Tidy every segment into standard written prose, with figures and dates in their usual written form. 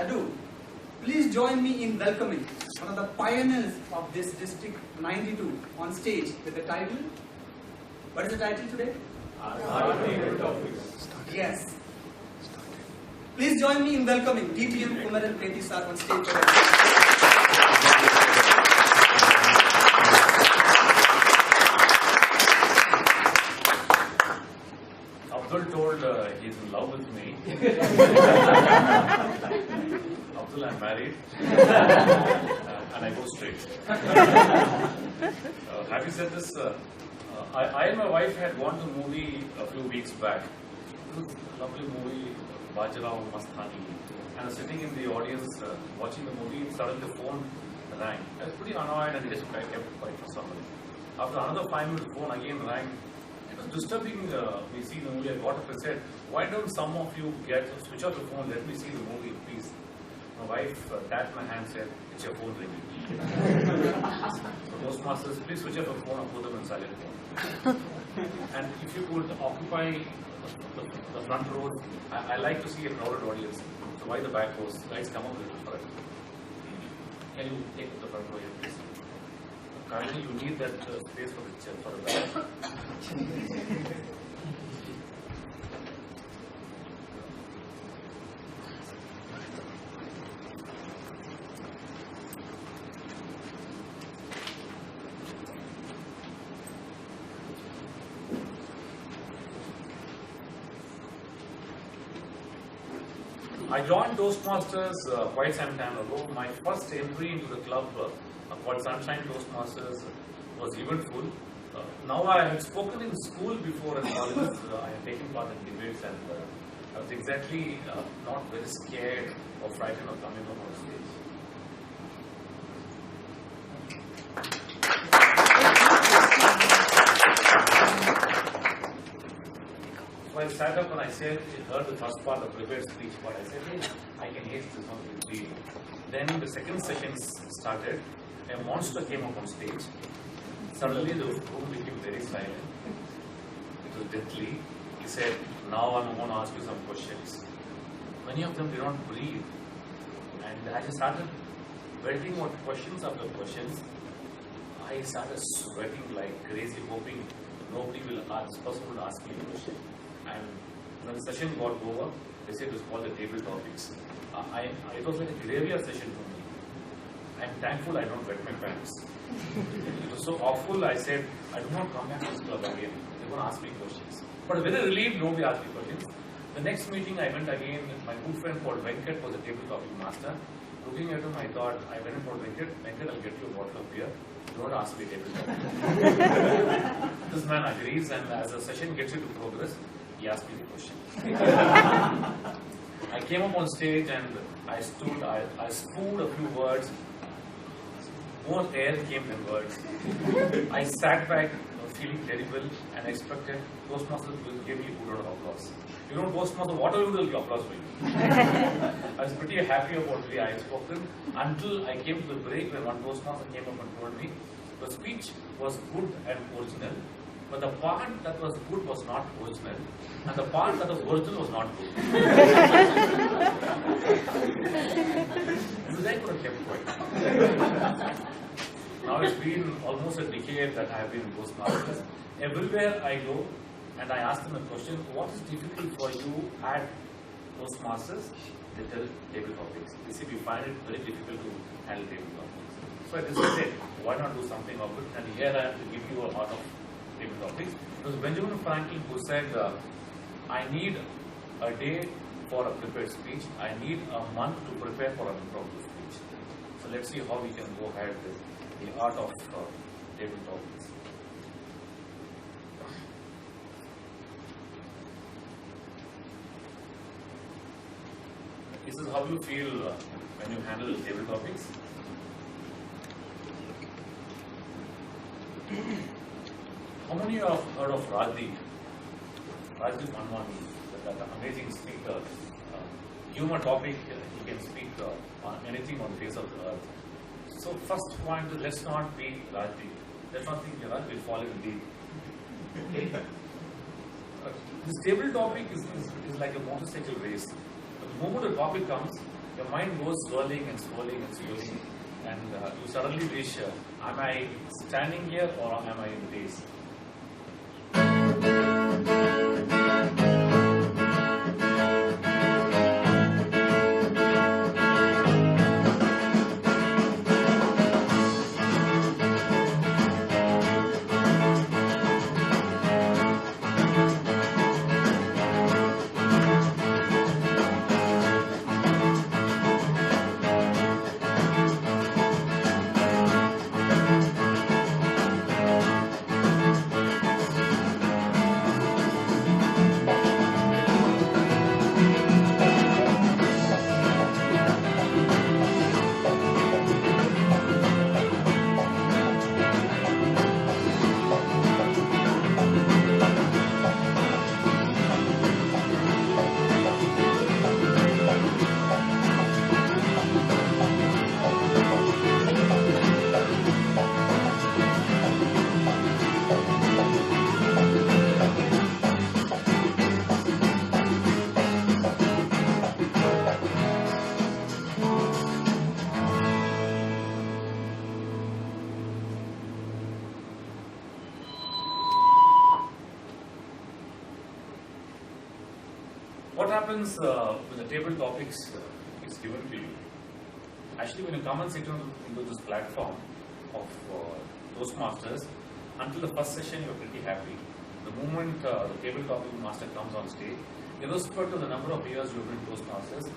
ado, please join me in welcoming one of the pioneers of this District 92 on stage with the title. What is the title today? Yes. Please join me in welcoming DPM Kumaran Pethi sir on stage. Abdul told he's in love with me. Abdul, I'm married. And I go straight. Having said this, I and my wife had gone to a movie a few weeks back. It was a lovely movie, Bajrao Mastani. And I was sitting in the audience watching the movie, suddenly the phone rang. I was pretty annoyed and just kept it quiet for somebody. After another 5 minutes, the phone again rang. It was disturbing me seeing the movie. I got up and said, why don't some of you switch off the phone, let me see the movie, please. My wife tapped my hand and said, it's your phone ringing. So Toastmasters, please switch off your phone and put them in silent mode. And if you could occupy the front row, I like to see a crowded audience. So why the back rows? Guys, come up a little for it. Can you take the front row here, please? Currently, you need that space for the chair, for the back. I joined Toastmasters quite some time ago. My first entry into the club called Sunshine Toastmasters was eventful. Now I had spoken in school before and colleges. I had taken part in debates and I was exactly not very scared or frightened of coming up on stage. So I sat up and I heard the first part of the prepared speech, but I said, hey, I can ace this one with you. Then the second session started. A monster came up on stage. Suddenly the room became very silent. It was deathly. He said, now I'm going to ask you some questions. Many of them did not breathe. And as I started belting out questions after questions, I started sweating like crazy, hoping nobody will ask, this person will ask me a question. And when the session got over, they said it was called the table topics. It was like a graveyard session for me. I'm thankful I don't wet my pants. It was so awful, I said, I do not come back to this club again. They're going to ask me questions. But I was very relieved nobody asked me questions. The next meeting I went again, my good friend called Venkat was a table topic master. Looking at him, I thought, I went and told Venkat, I'll get you a bottle of beer. Don't ask me table topic. This man agrees, and as the session gets into progress, he asked me the question. I came up on stage and I stood, I spewed a few words. More air came than words. I sat back feeling terrible and expected Toastmasters will give me a good round of applause. You know, Toastmasters, whatever you do, will applause for you. I was pretty happy about the way I had spoken until I came to the break when one Toastmaster came up and told me the speech was good and original, but the part that was good was not original, and the part that was original was not good. So I could have kept quiet. Now it's been almost a decade that I have been in Toastmasters. Everywhere I go and I ask them a question, what is difficult for you at Toastmasters? They tell table topics. They say we find it very difficult to handle table topics. So I decided, why not do something of it? And here I have to give you a lot of table topics. It was Benjamin Franklin who said, I need a day for a prepared speech. I need a month to prepare for an impromptu speech. So let's see how we can go ahead with the art of table topics. This is how you feel when you handle table topics. How many of you have heard of Rajdeep? Rajdeep Manwani, that amazing speaker. Give him a topic, he can speak on anything on the face of the earth. So first point is, let's not be Rajdeep. Let's not think Raj will fall in deep. Okay? This table topic is like a motorcycle race. The moment a topic comes, your mind goes swirling and swirling and swirling, and you suddenly wish, am I standing here or am I in days? What happens when the table topics is given to you? Actually, when you come and sit into this platform of Toastmasters, until the first session, you're pretty happy. The moment the table topic master comes on stage, irrespective of the number of years you've been Toastmasters,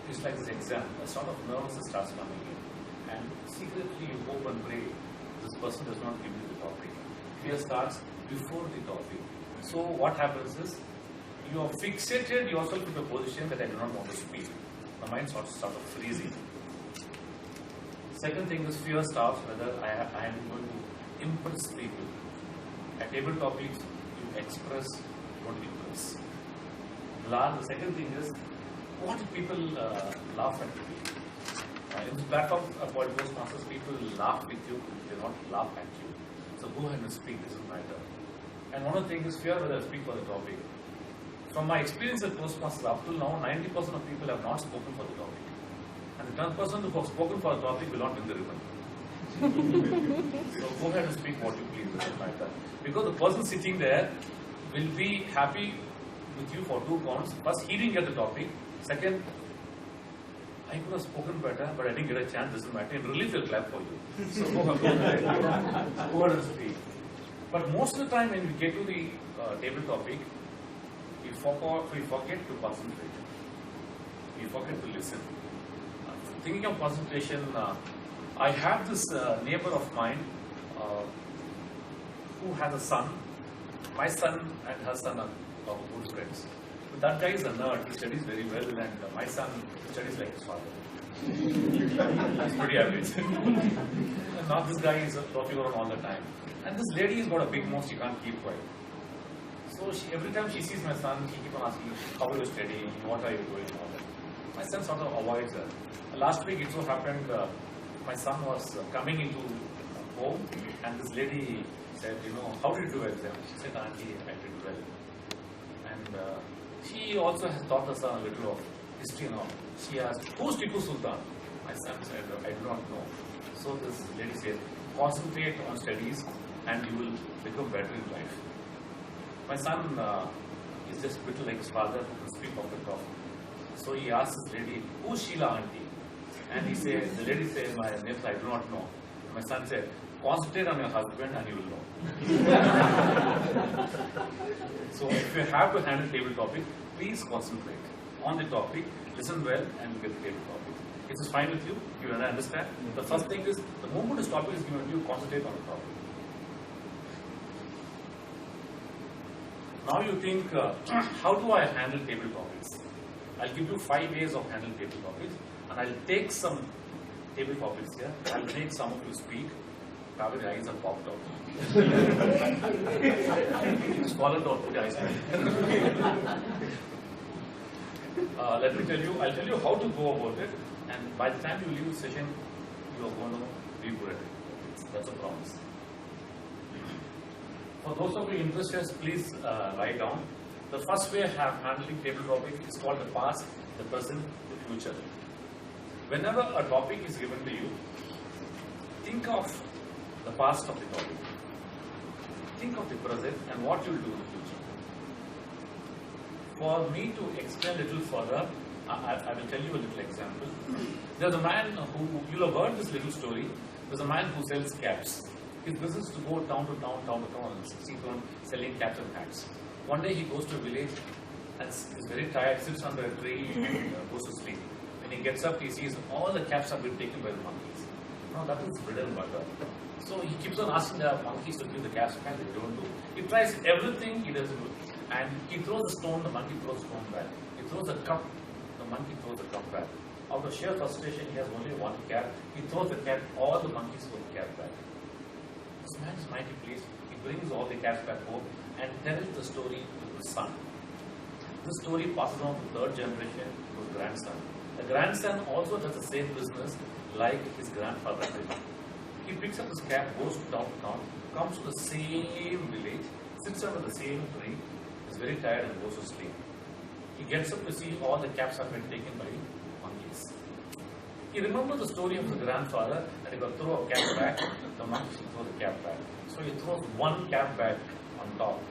it's like this exam. A sort of nervousness starts coming in. And secretly, you hope and pray this person does not give you the topic. Fear starts before the topic. So, what happens is, you are fixated yourself in a position that I do not want to speak. The mind starts sort of freezing. Second thing is fear starts whether I am going to impress people. At table topics, you express, don't impress. The second thing is, what if people laugh at you? In this platform for Toastmasters, people laugh with you, they do not laugh at you. So go ahead and speak, doesn't matter. And one of the things is fear whether I speak for the topic. From my experience at Toastmasters up till now, 90% of people have not spoken for the topic. And the 10% who have spoken for the topic will not win the ribbon. So go ahead and speak what you please, doesn't matter. Because the person sitting there will be happy with you for 2 counts. First, he didn't get the topic. Second, I could have spoken better, but I didn't get a chance, doesn't matter. In relief, they'll clap for you. So go ahead and speak. But most of the time when we get to the table topic, we forget to concentrate. We forget to listen. Thinking of concentration, I have this neighbor of mine who has a son. My son and her son are good friends. But that guy is a nerd. He studies very well, and my son studies like his father. He's pretty average. And now this guy is talking around all the time. And this lady has got a big mouth, she can't keep quiet. So every time she sees my son, she keeps on asking, how are you studying, what are you doing, all that. My son sort of avoids her. Last week it so happened, my son was coming into home, and this lady said, how did you do exam? She said, Auntie, I did well. And she also has taught her son a little of history and all. She asked, who's Tipu Sultan? My son said, I do not know. So this lady said, concentrate on studies and you will become better in life. My son is just a bit like his father who can speak off the top. So he asked this lady, who's Sheila Auntie? And he said, the lady said, my name I do not know. My son said, concentrate on your husband and you will know. So if you have to handle table topic, please concentrate on the topic, listen well, and you get the table topic. Is this fine with you? You understand? The first thing is, the moment this topic is given to you, concentrate on the topic. Now you think, how do I handle table topics? I'll give you 5 ways of handling table topics, and I'll take some table topics here. I'll make some of you speak. Probably the eyes are popped out. Just swallowed out, put the eyes back. Let me tell you, I'll tell you how to go about it, and by the time you leave the session, you are going to be good at it. That's a promise. For those of you interested, please write down. The first way I have handling table topic is called the past, the present, the future. Whenever a topic is given to you, think of the past of the topic. Think of the present and what you will do in the future. For me to explain a little further, I will tell you a little example. There's a man who, you'll have heard this little story. There's a man who sells caps. His business is to go town to town, and see on selling caps and hats. One day he goes to a village and is very tired, sits under a tree and goes to sleep. When he gets up, he sees all the caps have been taken by the monkeys. Now that is bread and butter. So he keeps on asking the monkeys to give the caps back, they don't do. He tries everything, he doesn't do. And he throws a stone, the monkey throws a stone back. He throws a cup, the monkey throws a cup back. Out of sheer frustration, he has only one cap. He throws the cap, all the monkeys throw the cap back. This man is mighty pleased. He brings all the caps back home and tells the story to his son. This story passes on to the third generation to his grandson. The grandson also does the same business like his grandfather did. He picks up his cap, goes to town, comes to the same village, sits under the same tree, is very tired and goes to sleep. He gets up to see all the caps have been taken by monkeys. He remembers the story of his grandfather and he will throw a cap back, the monkey should throw the cap back. So he throws one cap back on top.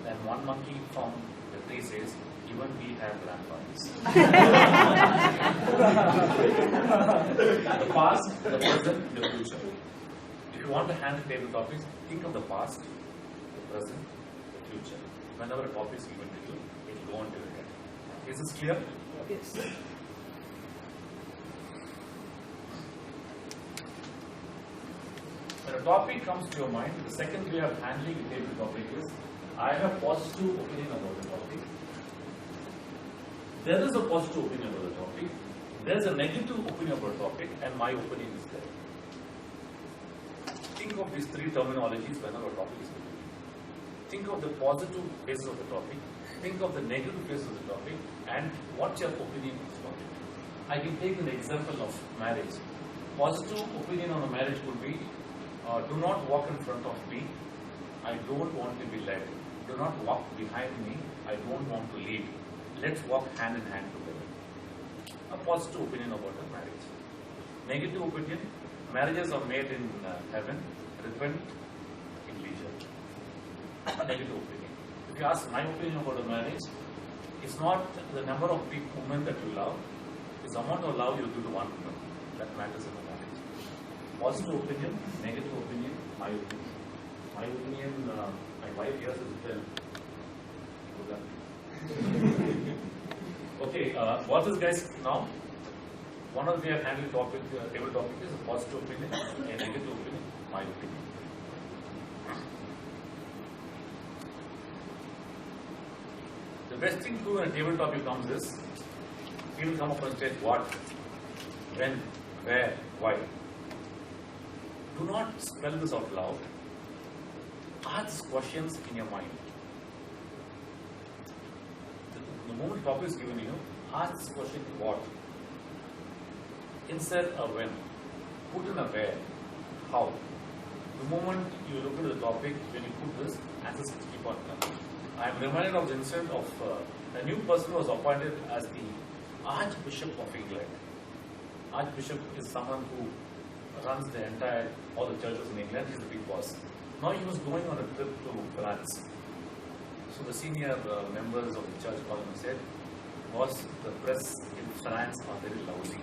Then one monkey from the tree says, even we have grandfathers. The past, the present, the future. If you want to handle table topics, think of the past, the present, the future. Whenever a topic is given to you, it will go on to your head. Is this clear? Yes. When a topic comes to your mind, the second way of handling the table topic is, I have a positive opinion about the topic. There is a positive opinion about the topic. There is a negative opinion about the topic, and my opinion is there. Think of these three terminologies whenever a topic is given. Think of the positive phases of the topic. Think of the negative phases of the topic, and what's your opinion on this topic. I can take an example of marriage. Positive opinion on a marriage could be, do not walk in front of me. I don't want to be led. Do not walk behind me. I don't want to lead. Let's walk hand in hand together. A positive opinion about a marriage. Negative opinion, marriages are made in heaven, repent in leisure. A negative opinion. If you ask my opinion about a marriage, it's not the number of women that you love, it's the amount of love you give to one woman that matters in a marriage. Positive opinion, negative opinion, my opinion. My opinion, my wife here is well. Okay, what is guys now? One of the way of handling topic, table topic is a positive opinion, a negative opinion, my opinion. The best thing to do when a table topic comes is, people come up and say what, when, where, why. Do not spell this out loud. Ask questions in your mind. The moment the topic is given you, ask this question what. Insert a when. Put in a where. How. The moment you look at the topic, when you put this, answers keep on coming. I am reminded of the incident of a new person who was appointed as the Archbishop of England. Archbishop is someone who runs the all the churches in England. He's the big boss. Now he was going on a trip to France. So the senior members of the church called him and said, boss, the press in France are very lousy.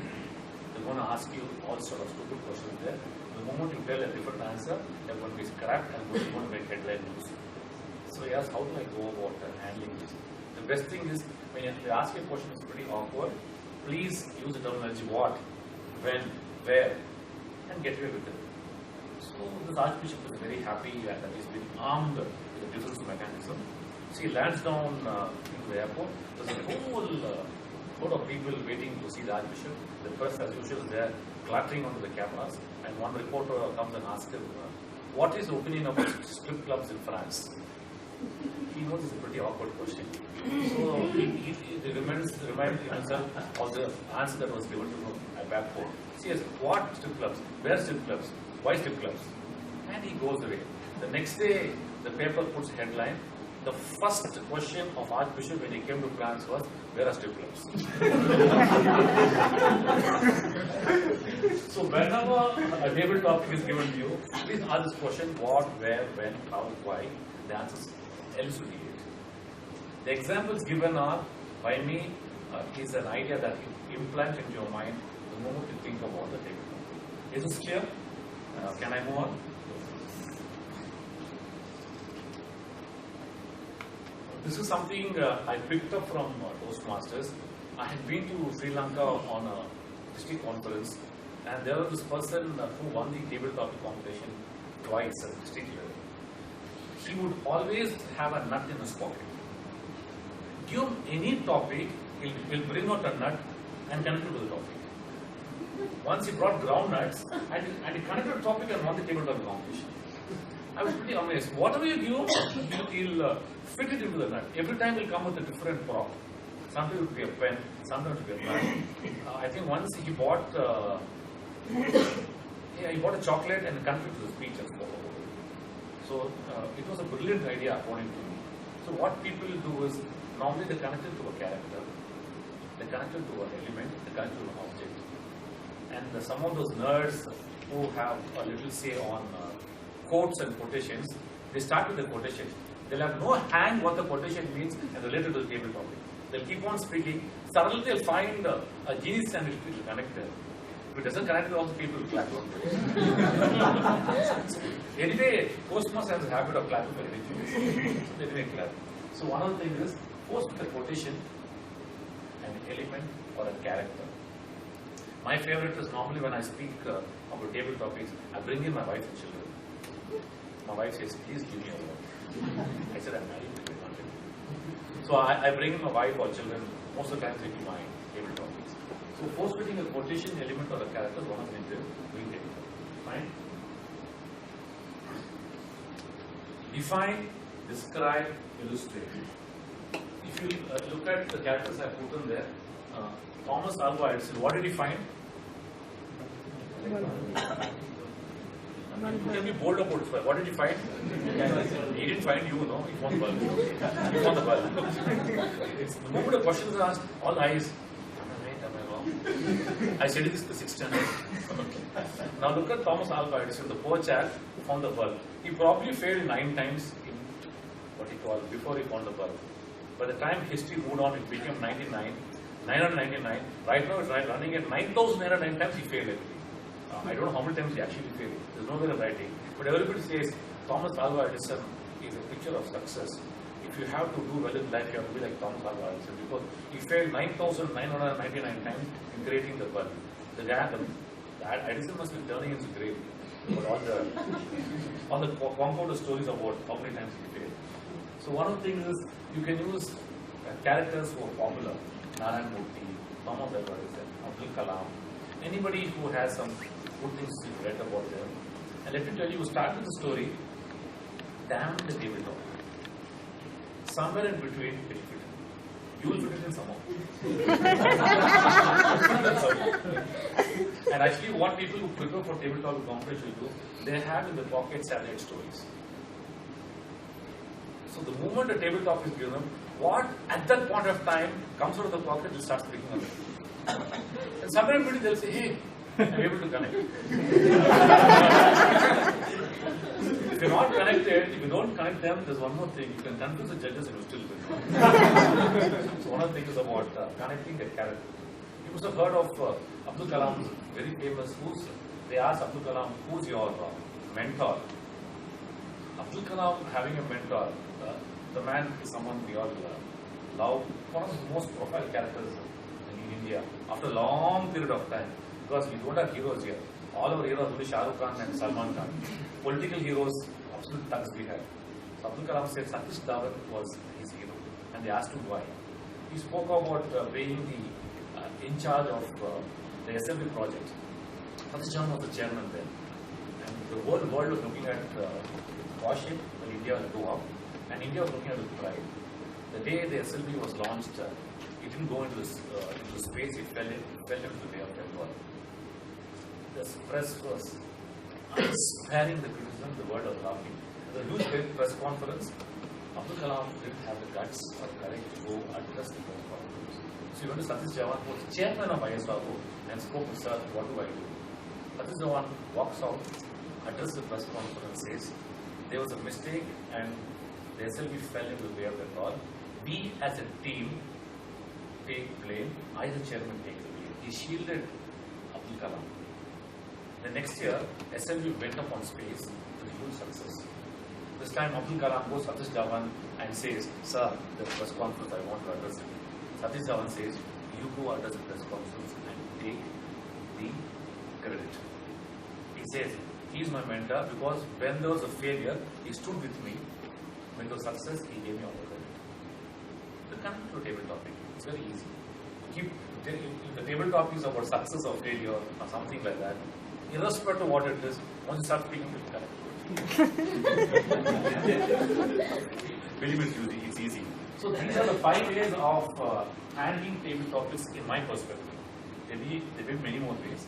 They're going to ask you all sort of stupid questions there. The moment you tell a different answer, they're going to be scrapped and going to make headline news. So he asked, how do I go about handling this? The best thing is, when you ask a question, it's pretty awkward. Please use the terminology what, when, where, and get away with it. So this Archbishop is very happy that he's been armed with a defense mechanism. So he lands down into the airport. There's a whole lot of people waiting to see the Archbishop. The press, as usual, is there clattering onto the cameras. And one reporter comes and asks him, what is the opinion about strip clubs in France? He knows it's a pretty awkward question. So he reminds himself of the answer that was given to him back home. So he says, what strip clubs? Where strip clubs? Why strip clubs? And he goes away. The next day, the paper puts headline, the first question of Archbishop when he came to France was, where are strip clubs? So whenever a table topic is given to you, please ask this question: what, where, when, how, why. The answers elucidate. The examples given are, by me, is an idea that you implant into your mind the moment you think about the table topic. Is this clear? Can I move on? This is something I picked up from Toastmasters. I had been to Sri Lanka on a district conference, and there was this person who won the table topic competition twice at the district level. He would always have a nut in his pocket. Give him any topic, he'll bring out a nut and connect it to the topic. Once he brought groundnuts, and he connected the topic and won the table topic competition. I was pretty amazed. Whatever you give, he'll fit it into the nut. Every time he'll come with a different prop. Sometimes it would be a pen, sometimes it would be a pen. I think once he bought a chocolate and connected to the speech and spoke about it. So it was a brilliant idea according to me. So what people do is, normally they connect it to a character, they connect it to an element, they connect it to an object. And some of those nerds who have a little say on quotes and quotations, they start with the quotation. They'll have no hang what the quotation means and relate it to the table topic. They'll keep on speaking. Suddenly they'll find a genius and it will connect them. If it doesn't connect with all the people, it will clap. Anyway, Toastmaster has a habit of clapping for anything. So they didn't clap. So one of the things is, post with a quotation, an element or a character. My favorite is normally when I speak about table topics, I bring in my wife and children. My wife says, please give me a word. I said, I'm married to my country. So I bring in my wife or children most of the time into my table topics. So post-fitting a quotation, element or a character is one of the things we take. Fine? Define, describe, illustrate. If you look at the characters I put in there, Thomas Alva Edison, what did he find? You can be bold about it. What did he find? He didn't find you, no? He found the bulb. He found the bulb. The moment a question is asked, all eyes. Am I wrong? I studied this in the 6th standard. Now look at Thomas Alva Edison, the poor chap who found the bulb. He probably failed 9 times in what he called before he found the bulb. By the time history moved on, it became 999. Right now it's running at 9,909 times he failed everything. I don't know how many times he actually failed. There's no way of writing. But everybody says Thomas Alva Edison is a picture of success. If you have to do well in life, you have to be like Thomas Alva Edison because he failed 9,999 times in creating the bulb. The guy, Edison must be turning into grave. But all the concord stories about how many times he failed. So one of the things is you can use characters who are popular. Narayan Murthy, Thomas Alva Edison, Abdul Kalam, anybody who has some good things to read about them. And let me tell you, start with the story, damn the table topic. Somewhere in between, it will fit in. You will fit it in somehow. And actually, what people who prepare for table topic competition do, they have in the pocket satellite stories. So the moment a table topic is given, what at that point of time comes out of the pocket, will start speaking of it. And somewhere in between, they'll say, hey, I'm able to connect. If you're not connected, if you don't connect them, there's one more thing. You can confuse the judges and you still win. So one of the things is about connecting a character. You must have heard of Abdul Kalam, very famous. They asked Abdul Kalam, who's your mentor? Abdul Kalam having a mentor, the man is someone we all love. One of the most profile characters in India after a long period of time. Because we don't have heroes here. All our heroes only Shah Rukh Khan and Salman Khan. Political heroes, absolute thugs we have. So Abdul Kalam said Satish Dhawan was his hero. And they asked him why. He spoke about being in charge of the assembly project. Satish Dhawan was the chairman then. And the whole world was looking at Washington when India will go up. And India was looking at with pride. The day the assembly was launched, it didn't go into space, it fell into the Bay of Bengal. The press was sparing the criticism, the world was laughing. The huge press conference, Abdul Kalam didn't have the guts or courage to go address the press conference. So he went to Satish Dhawan, who was chairman of ISRO, and spoke to sir, what do I do? Satish Dhawan walks out, addresses the press conference, says there was a mistake and the SLB fell into the way of the ball. We as a team take blame. I, the chairman, take the blame. He shielded Abdul Kalam. The next year, SLB went up on space with huge success. This time, Abdul Kalam goes to Satish Dhawan and says, "Sir, the press conference, I want to address it." Satish Dhawan says, "You go address the press conference and take the credit." He says, "He is my mentor because when there was a failure, he stood with me. When there was success, he gave me all the credit." The connect to table topic. It's very easy. If the table topic is about success or failure or something like that, irrespective of what it is, once you start speaking, it will connect. Believe me, it's easy. So these are the 5 ways of handling table topics in my perspective. There may be many more ways.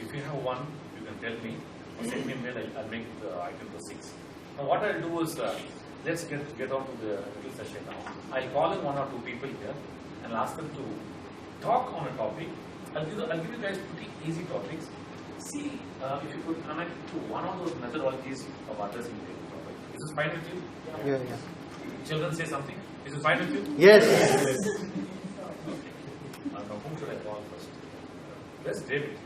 If you have one, you can tell me or send me a mail. I'll make the item for 6. Now what I'll do is let's get on to the little session now. I'll call in 1 or 2 people here and ask them to talk on a topic. I'll give you guys pretty easy topics. See if you could connect to one of those methodologies of addressing the topic. Is this fine with you? Yeah. Children say something. Is this fine with you? Yes. Okay. Now whom should I call first? Where's David?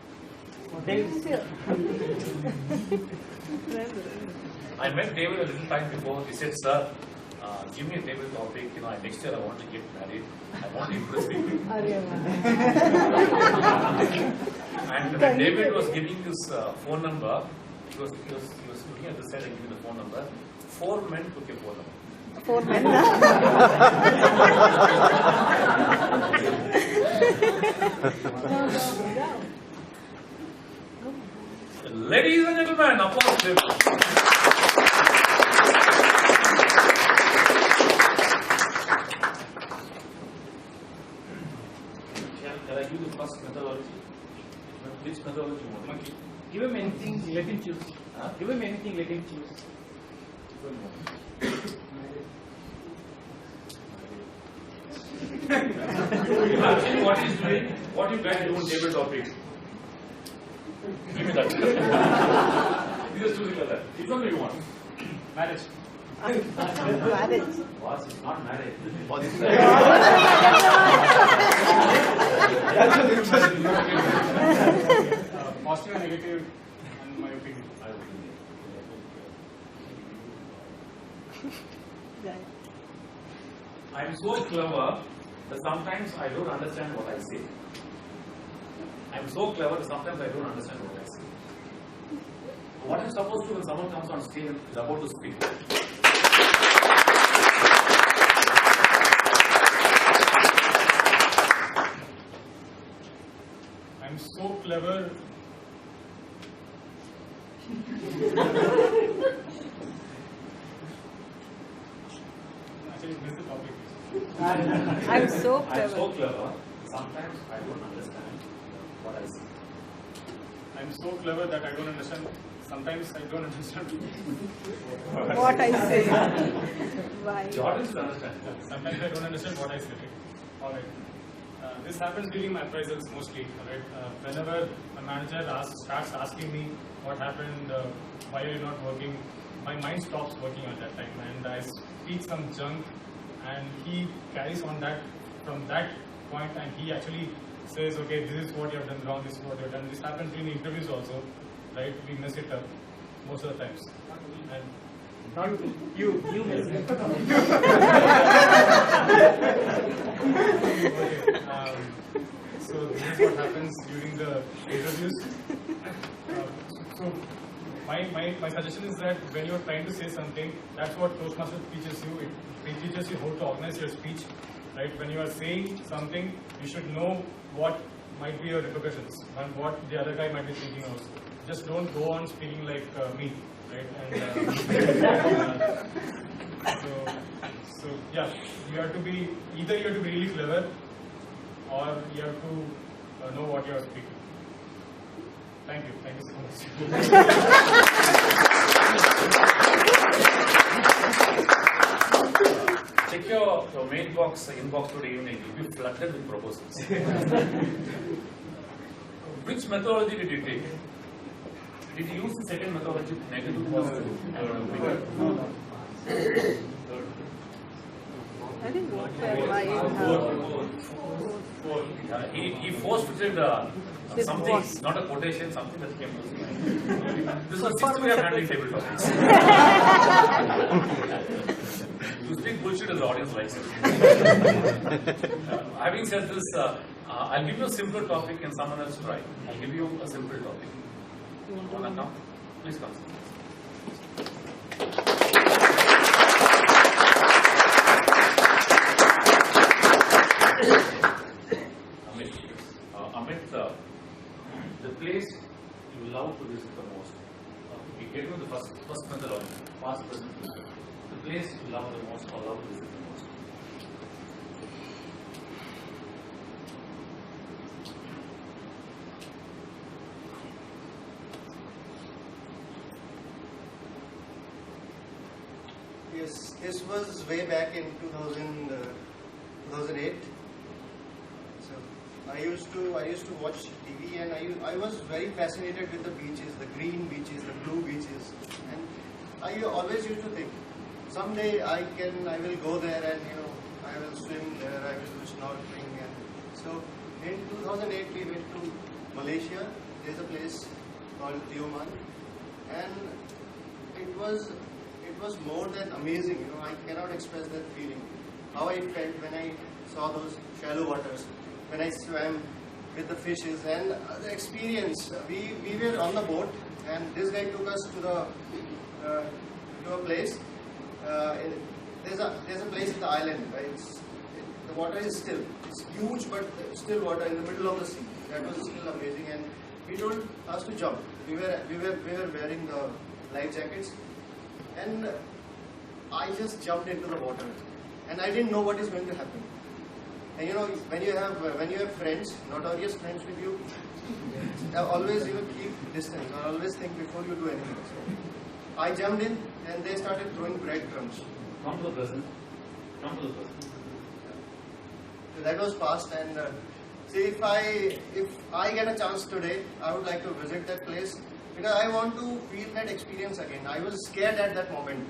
I met David a little time before. He said, "Sir, give me a table topic. Next year I want to get married. I want to impress people." And when David was giving his phone number, he was looking at the side and giving the phone number. 4 men took your phone number. 4 men. Ladies and gentlemen, applause to him. Shall I give the first methodology? Which methodology you want? Give him anything, let him choose. Huh? Give him anything, let him choose. Imagine what he's doing, what you guys do on table topics. Give me that. You just choose it like that. Which one do you want? Marriage. Marriage. Boss, it's not marriage. Positive and negative, and my opinion. I'm so clever that sometimes I don't understand what I say. I'm so clever that sometimes I don't understand what I say. What I'm supposed to do when someone comes on stage and is about to speak? I'm so clever. Actually, this is the topic. I'm so I'm so clever. clever, sometimes I don't understand what I say. I'm so clever that I don't understand. Sometimes I don't understand. What I say. Why? Jordan should understand. Sometimes I don't understand what I say. Alright. This happens during my appraisals mostly. Alright. Whenever a manager starts asking me what happened, why are you not working, my mind stops working at that time and I speak some junk and he carries on that from that point and he actually says, okay, this is what you have done wrong, this is what you have done. This happens in interviews also, right? We mess it up most of the times. And not you mess it up. Okay. So this is what happens during the interviews. So my suggestion is that when you're trying to say something, that's what Toastmaster teaches you. It teaches you how to organize your speech. Right? When you are saying something, you should know what might be your repercussions and what the other guy might be thinking also. Just don't go on speaking like me, right? And so yeah, you have to be either you have to be really clever, or you have to know what you are speaking. Thank you so much. Check your mailbox, inbox today evening. You'll be flooded with proposals. Which methodology did you take? Did you use the second methodology, negative positive? No. I think what why He force-fitted This something, was. not a quotation, something that came to his mind. This is the sixth way of handling table topics. You speak bullshit as the audience likes it. Having said this, I'll give you a simple topic and someone else try. I'll give you a simple topic. Wanna come? Please come. Amit, the place you love to visit the most. We get into the first methodology, past, present, future. The place you love the most or love to visit the most. Yes, this was way back in 2008. So I used to watch TV, and I was very fascinated with the beaches, the green beaches, the blue beaches, and I always used to think, someday I will go there, and I will swim there, I will do snorkeling. And so in 2008 we went to Malaysia. There's a place called Kumaran, and it was more than amazing. I cannot express that feeling. How I felt when I saw those shallow waters, when I swam with the fishes, and the experience. We were on the boat, and this guy took us to a place. There's a place in the island. Right? The water is still. It's huge, but still water in the middle of the sea. That was still amazing, and we told us to jump. We were wearing the life jackets. And I just jumped into the water, and I didn't know what is going to happen. And when you have friends, notorious friends with you, always keep distance, or always think before you do anything. So I jumped in, and they started throwing breadcrumbs. Come to the present. Come to the present. So that was fast, and see, if I get a chance today, I would like to visit that place. Because I want to feel that experience again. I was scared at that moment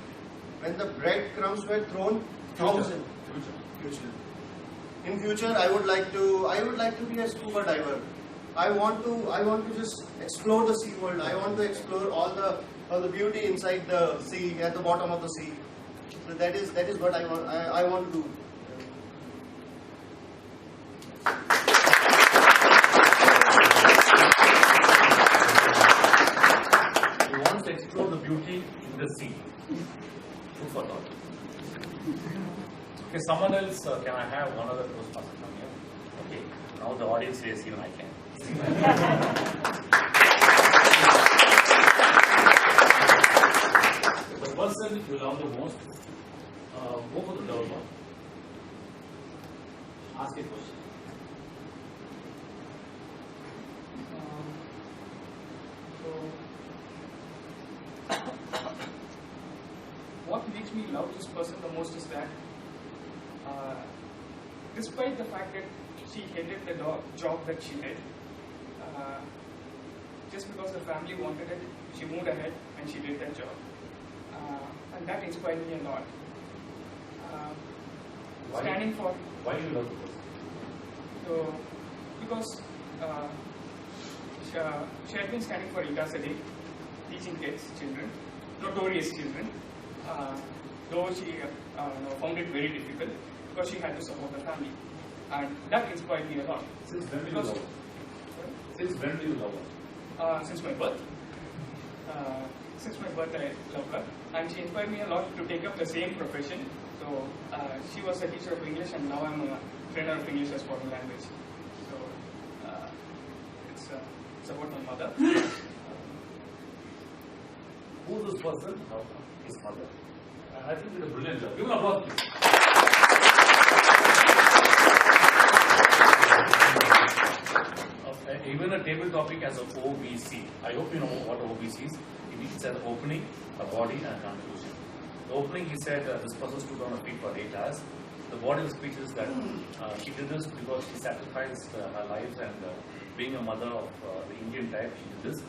when the breadcrumbs were thrown. Future. In future, I would like to be a scuba diver. I want to just explore the sea world. I want to explore all the beauty inside the sea, at the bottom of the sea. So that is what I want to do. Explore the beauty in the sea. Food for thought. Okay, someone else, can I have one other Toastmaster come here? Okay, now the audience says even I can. The person you love the most, go for the third one. Ask a question. What makes me love this person the most is that, despite the fact that she hated the job that she did, just because the family wanted it, she moved ahead and she did that job. And that inspired me a lot. Standing for... Why do you love the person? So, because she had been standing for Itas a day, teaching kids, children, notorious children. Though she found it very difficult because she had to support the family, and that inspired me a lot. Since when do you love her? Since when do you love her? Since my birth. Since my birth, I love her, and she inspired me a lot to take up the same profession. So she was a teacher of English, and now I'm a trainer of English as foreign language. So it's about my mother. Who is this person? His mother. I think you did a brilliant job. Give him applause, please. Even a table topic as an OBC. I hope you know what OBC is. It means an opening, a body, and a conclusion. The opening, he said, this person stood on her feet for 8 hours. The body of the speech is that she did this because she sacrificed her lives, and being a mother of the Indian type, she did this.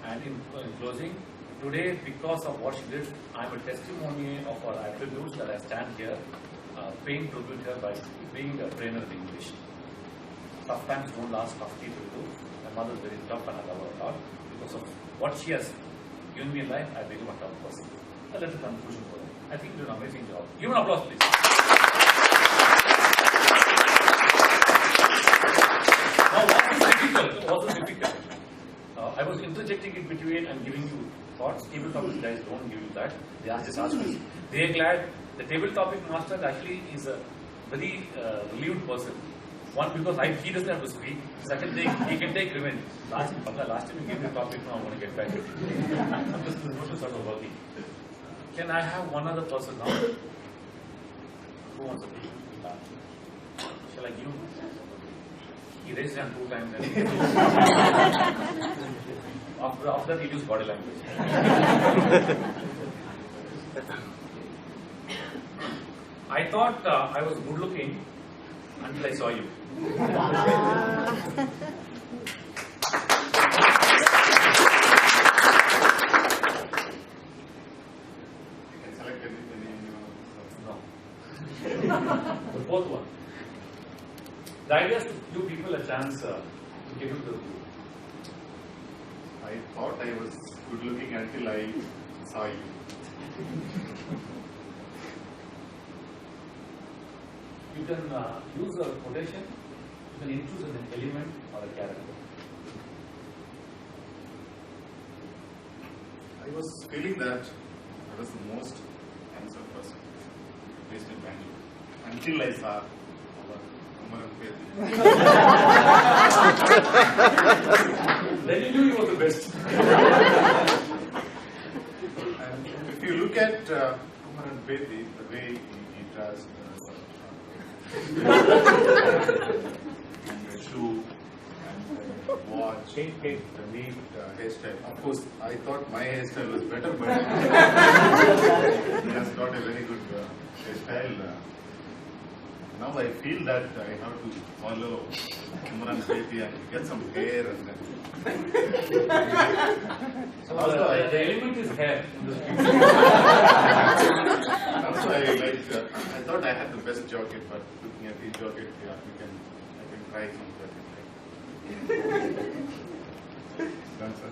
And in closing, today, because of what she did, I am a testimony of her attributes that I stand here, paying tribute her by being a trainer in English. Tough times don't last, tough people do. My mother is very tough and I love her a lot. Because of what she has given me in life, I become a tough person. A little conclusion for her. I think you did an amazing job. Give an applause, please. Now, what is difficult? I was interjecting in between and giving you thoughts. Table topic guys don't give you that. They just ask me. They are glad. The table topic master actually is a very relieved person. One, because he doesn't have to speak. Second thing, he can take revenge. Last time you gave me a topic, now I want to get back. I'm just sort of working. Can I have one other person now? Who wants to be? Shall I give? He raised his hand 2 times. After that, he used body language. I thought I was good looking until I saw you. The fourth one. The idea is to give people a chance to get into the group. I thought I was good looking until I saw you. You can use a quotation, you can introduce an element or a character. I was feeling that I was the most handsome person based in Bangalore until I saw our Kumaran Pethi. Then you knew you were the best. And if you look at Kumaran Pethi, the way he dressed, and the shoe, and the watch, the neat hairstyle. Of course, I thought my hairstyle was better, but he has got a very good hairstyle. Now I feel that I have to follow Kumaran Pethi and get some hair and then. So the element is hair in this picture. Also, I thought I had the best jacket, but looking at his jacket, yeah, I can try some jacket. Done, sir.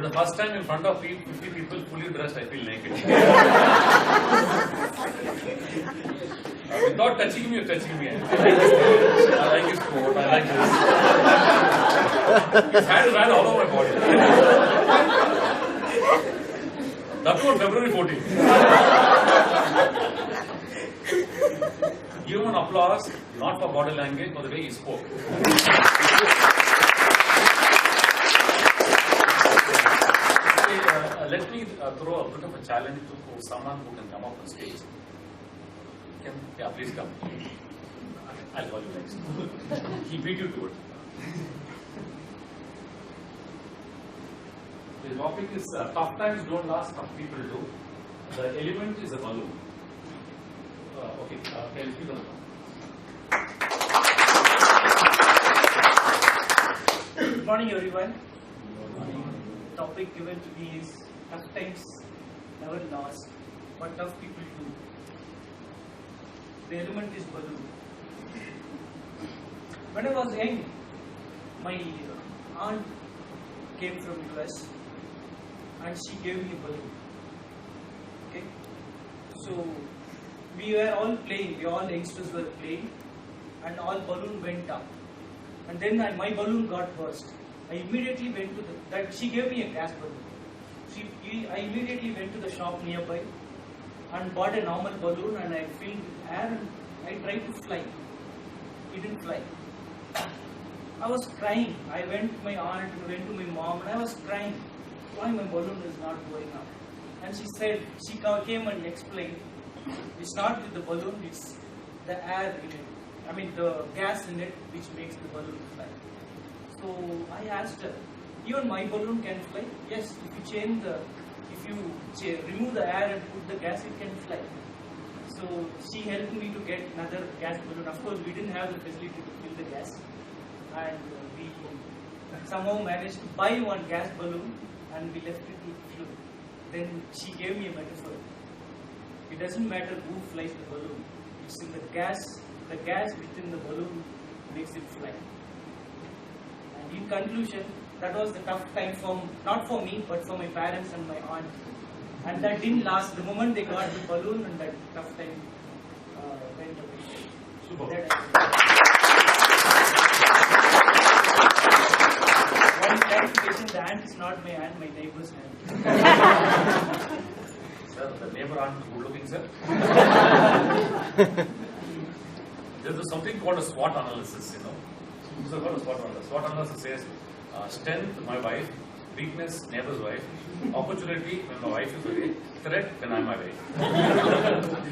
The first time in front of 50 people fully dressed, I feel naked. Without touching me, you're touching me. I like his coat, I like this. His hand ran all over my body. That was on February 14th. Give him an applause, not for body language, but the way he spoke. Let me throw a bit of a challenge to someone who can come up on stage. Yeah, please come. I'll call you next. He beat you to it. The topic is tough times don't last, tough people do. The element is a balloon. Okay, can you speak on that? Good morning, everyone. Topic given to me is tough times never last, what tough people do. The element is balloon. When I was young, my aunt came from US and she gave me a balloon. Okay, so we were all playing. We all youngsters were playing, and all balloon went up. And then my balloon got burst. I immediately went to she gave me a gas balloon. I immediately went to the shop nearby and bought a normal balloon and I filled with air and I tried to fly. It didn't fly. I was crying. I went to my aunt and went to my mom and I was crying. Why my balloon is not going up? And she said, she came and explained, it's not with the balloon, it's the air in it. I mean the gas in it which makes the balloon fly. So I asked her, even my balloon can fly? Yes, if you remove the air and put the gas, it can fly. So she helped me to get another gas balloon. Of course, we didn't have the facility to fill the gas, and we somehow managed to buy one gas balloon, and we left it to float. Then she gave me a metaphor. It doesn't matter who flies the balloon; it's in the gas. The gas within the balloon makes it fly. And in conclusion, that was the tough time not for me, but for my parents and my aunt. And that didn't last. The moment they got the balloon, and that tough time went away. Super. One clarification: the aunt is not my aunt, my neighbor's aunt. Sir, the neighbor aren't good looking, sir. There's something called a SWOT analysis, you know. So called a SWOT analysis. SWOT analysis says strength, my wife; weakness, neighbor's wife; opportunity, when my wife is away; threat, when I'm away.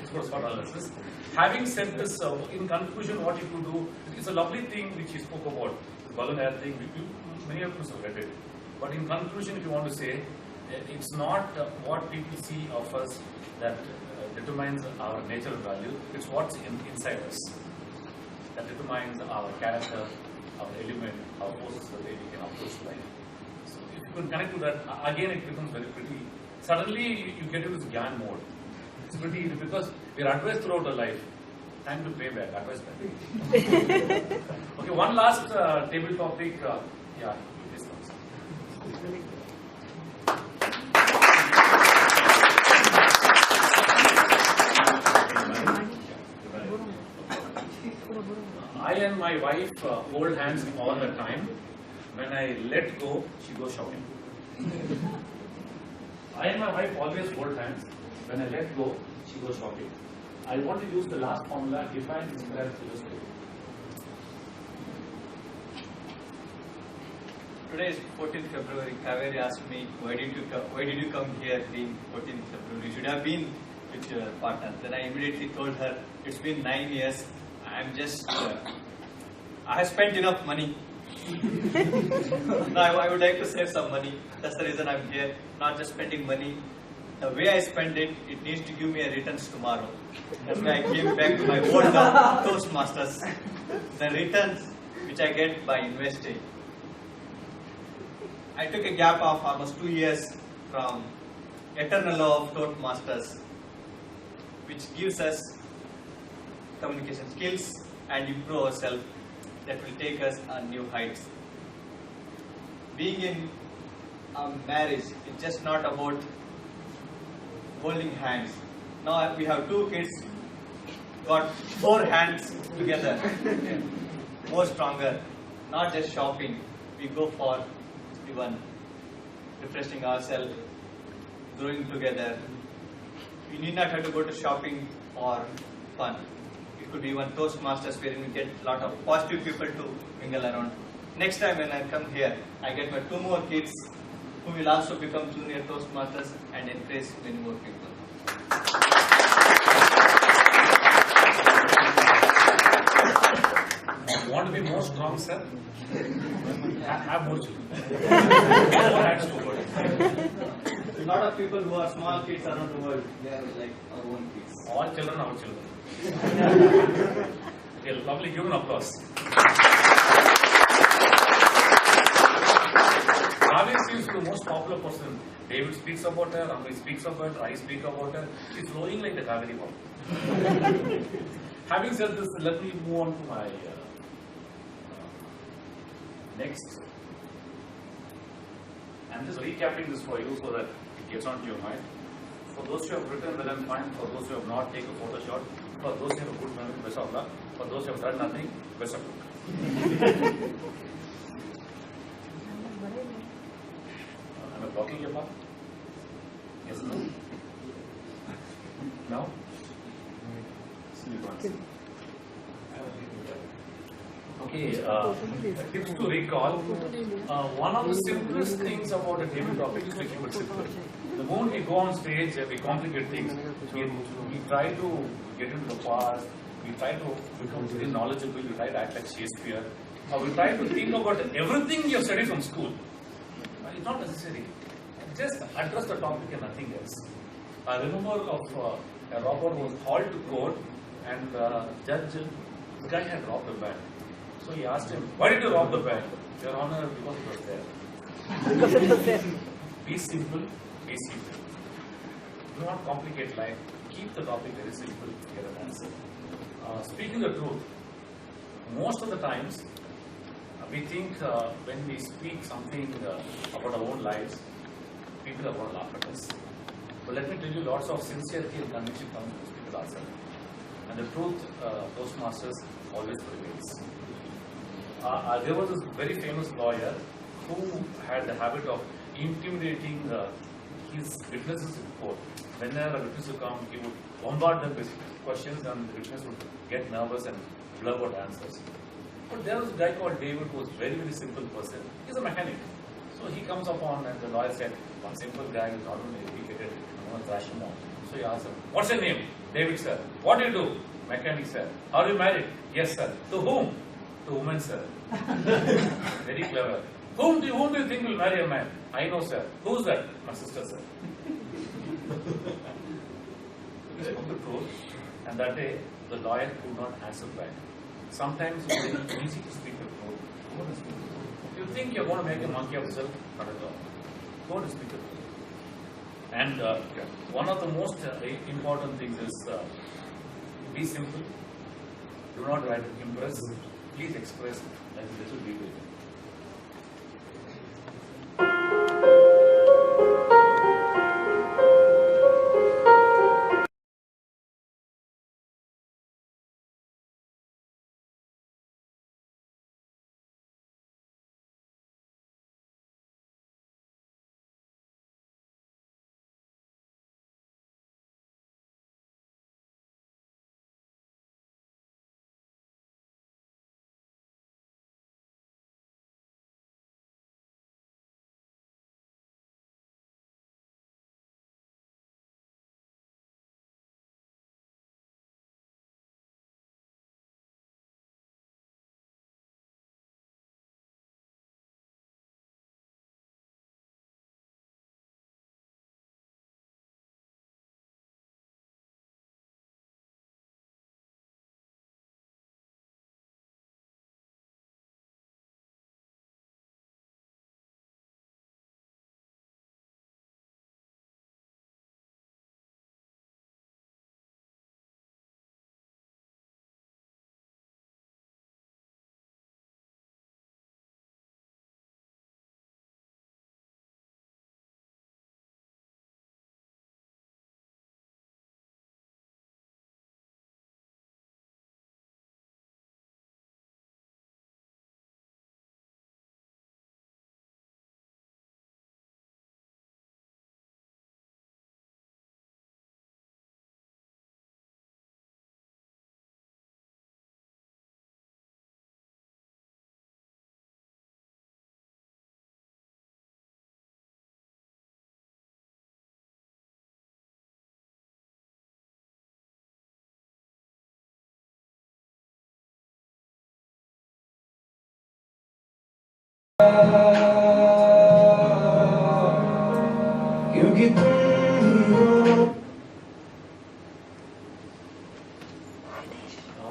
It's called SWOT analysis. Having said this, in conclusion, what you could do, it's a lovely thing which you spoke about, the balloon air thing. Many of us have read it. But in conclusion, if you want to say, it's not what people see of us that determines our nature and value. It's what's inside us that determines our character, our element, our forces, the way we can approach life. So if you can connect to that, again it becomes very pretty. Suddenly you get into this Gyan mode. It's pretty because we are advised throughout the life. Time to pay back, advice back. Okay, one last table topic. Yeah, this comes. I and my wife hold hands all the time. When I let go, she goes shopping. I and my wife always hold hands. When I let go, she goes shopping. I want to use the last formula, define, describe, illustrate. Today is 14th February. Kaveri asked me, why did you come here being 14th February? You should have been with your partner. Then I immediately told her, it's been 9 years. I'm just, I have spent enough money. Now I would like to save some money. That's the reason I'm here. Not just spending money. The way I spend it, it needs to give me a returns tomorrow. That's why I came back to my old Toastmasters. The returns which I get by investing. I took a gap of almost 2 years from eternal law of Toastmasters, which gives us communication skills and improve ourselves that will take us on new heights. Being in a marriage is just not about holding hands. Now we have 2 kids, got 4 hands together, more stronger. Not just shopping, we go for even refreshing ourselves, growing together. We need not have to go to shopping for fun. It could be even Toastmasters where we get a lot of positive people to mingle around. Next time when I come here, I get my 2 more kids who will also become junior Toastmasters and encourage many more people. You want to be more strong, sir? Have more children. A lot of people who are small kids around the world, they are like our own kids. All children are our children. Okay, lovely. Give an applause. Kaveri seems to be the most popular person. David speaks about her, Amri speaks about her, I speak about her. She's flowing like the Kaveri water. Having said this, let me move on to my next. I'm just recapping this for you so that it gets onto your mind. For those who have written, well and fine. For those who have not, take a photo shot. For those who have a good memory, best of luck. For those who have done nothing, best of luck. Am I blocking your path? Yes or no? Now? Okay, tips to recall. One of the simplest things about a table topic is to keep it simple. The moment we go on stage, we complicate things. We try to get into the past, we try to become very knowledgeable, we try to act like Shakespeare. We try to think about everything you have studied from school. It's not necessary. Just address the topic and nothing else. I remember of a robber was hauled to court, and the guy had robbed the bank. So he asked him, "Why did you rob the bank?" "Your Honor, because it was there." Because it was there. Be simple, be simple. Do not complicate life. Keep the topic very simple, get an answer. Speaking the truth, most of the times we think when we speak something about our own lives, people are going to laugh at us. But let me tell you, lots of sincerity and conviction comes from speaking ourselves. And the truth, Toastmasters always prevails. There was this very famous lawyer who had the habit of intimidating his witnesses in court. Whenever a witness would come, he would bombard them with questions, and the witness would get nervous and blur out answers. But there was a guy called David who was a very, very simple person. He's a mechanic. So he comes upon, and the lawyer said, one simple guy who's not only educated, I'm going to thrash him out. So he asked him, "What's your name?" "David, sir." "What do you do?" "Mechanic, sir." "Are you married?" "Yes, sir." "To whom?" "To women, sir." Very clever. Whom do you think will marry a man?" "I know, sir." "Who's that?" "My sister, sir." He spoke the truth, and that day the lawyer could not answer back. Sometimes it's very easy to speak the truth. Go to speak the truth. You think you're going to make a monkey of yourself? Not at all. Go to speak the truth. And one of the most important things is be simple. Do not try to impress. Please express like a little detail.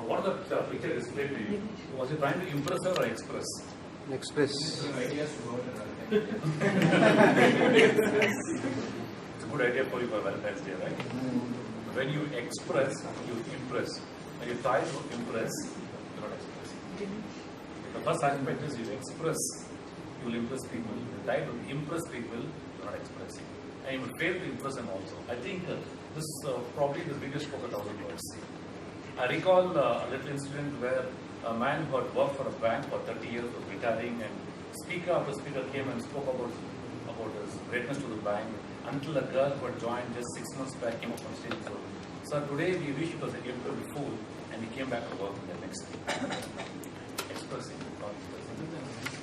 What did that picture display to you? Was he trying to impress her or express? Express. It's a good idea for you for Valentine's Day, right? When you express, you impress. When you try to impress, you not express. The first aspect is you express, you will impress people. You try to impress people, you are not expressing. And you will fail to impress them also. I think this probably the biggest spoke 1,000 words. I recall a little incident where a man who had worked for a bank for 30 years was retiring, and speaker after speaker came and spoke about his greatness to the bank, until a girl who had joined just 6 months back came up on stage and said, "Sir, today we wish it was a April Fool," and he came back to work the next day. Expressing, not expressing.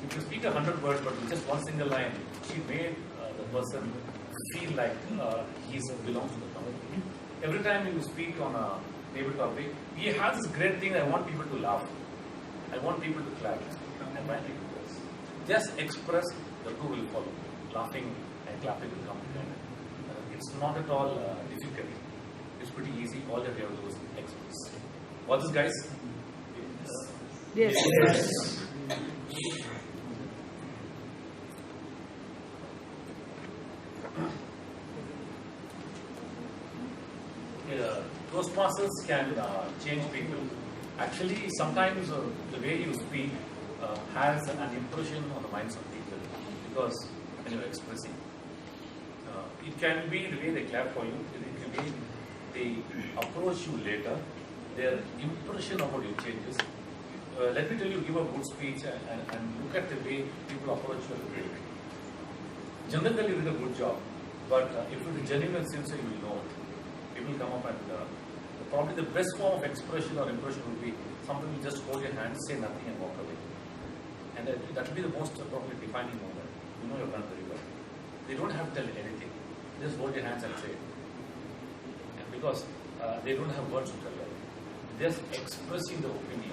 If you speak 100 words, but with just one single line, she made the person feel like he belongs to the company. Every time you speak on a table topic, he has this great thing, I want people to laugh. I want people to clap. And my people does. Just express, the two will follow. Laughing and clapping will come together. It's not at all difficult. You It's pretty easy. All that we have to do is express. What is, guys? Yes. Toastmasters can change people. Actually, sometimes the way you speak has an impression on the minds of people because when you're expressing, it can be the way they clap for you, it can be they approach you later, their impression about you changes. Let me tell you, give a good speech and look at the way people approach you at the break. Generally, you did a good job, but if it is genuine and sincere, you will know it. People come up and probably the best form of expression or impression would be something you just hold your hand, say nothing and walk away. And that will be the most probably defining moment. You know your friend very well. They don't have to tell anything. Just hold your hands and say it. And because they don't have words to tell you. Just expressing the opinion.